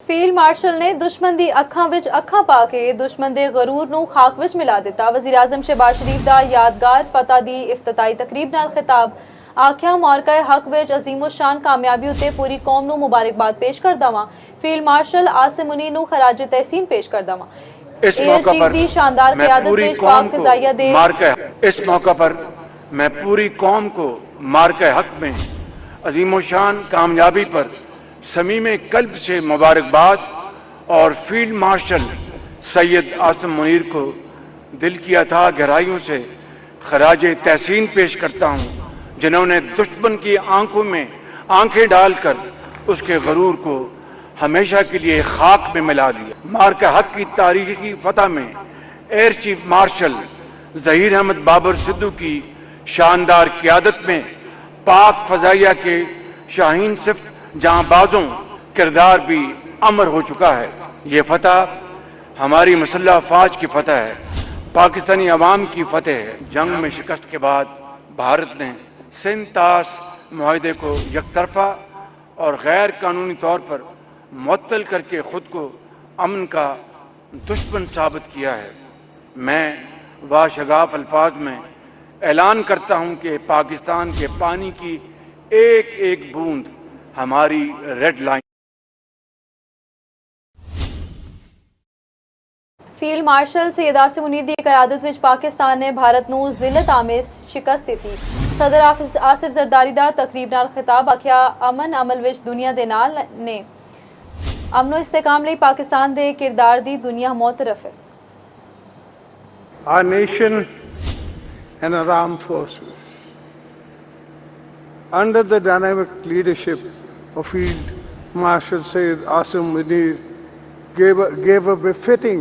Field marshal نے دشمن دی اکھاں وچ اکھاں پا کے دشمن دے غرور نو خاک وچ ملا دیتا۔ وزیر اعظم شہباز شریف دا یادگار فتح دی افتتاحی تقریب نال خطاب۔ آکھیا معرکہ حق وچ عظیم الشان کامیابی اتے پوری قوم نو مبارکباد پیش کردا واں۔ فیلڈ مارشل عاصم منیر نو خراج تحسین پیش کردا واں۔ ایئر چیف دی شاندار قیادت وچ پاک فضائیہ دے اس موقع پر میں پوری قوم کو معرکہ حق میں عظیم الشان کامیابی پر صمیم قلب سے مبارکباد اور فیلڈ مارشل سید عاصم منیر کو دل کی اتھاہ گہرائیوں سے خراج تحسین پیش کرتا ہوں، جنہوں نے دشمن کی آنکھوں میں آنکھیں ڈال کر اس کے غرور کو ہمیشہ کے لیے خاک میں ملا دیا۔ معرکہ حق کی تاریخی فتح میں air chief marshal Zaheer Ahmed Babar Sidhu کی شاندار قیادت میں پاک فضائیہ کے شاہین صفت جہاں بازوں کردار بھی امر ہو چکا ہے۔ یہ فتح ہماری مسلح افواج کی فتح ہے، پاکستانی عوام کی فتح ہے۔ جنگ میں شکست کے بعد بھارت نے سندھ طاس معاہدے کو یک طرفہ اور غیر قانونی طور پر معطل کر کے خود کو امن کا دشمن ثابت کیا ہے۔ میں واشگاف الفاظ میں اعلان کرتا ہوں کہ پاکستان کے پانی کی ایک ایک بوند ہماری red line. Field marshal Syed Asim Munir دی قیادت وچ پاکستان نے بھارت نو ذلت آمیز شکست دیتی۔ صدر آصف زرداری دا تقریب نال خطاب۔ آکھیا امن عمل وچ دنیا دے نال نے امن و استحکام لئی پاکستان دے کردار دی دنیا معترف ہے۔ Our nation and our armed forces, under the dynamic leadership of Field Marshal Syed Asim Munir, gave a befitting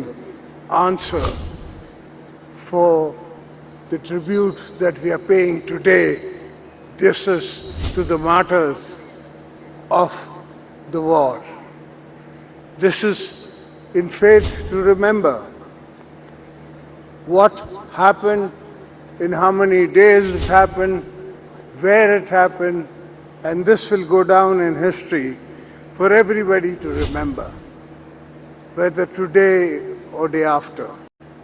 answer for the tribute that we are paying today. This is to the martyrs of the war. This is in faith to remember what happened, in how many days it happened, where it happened, and this will go down in history for everybody to remember, whether today or day after.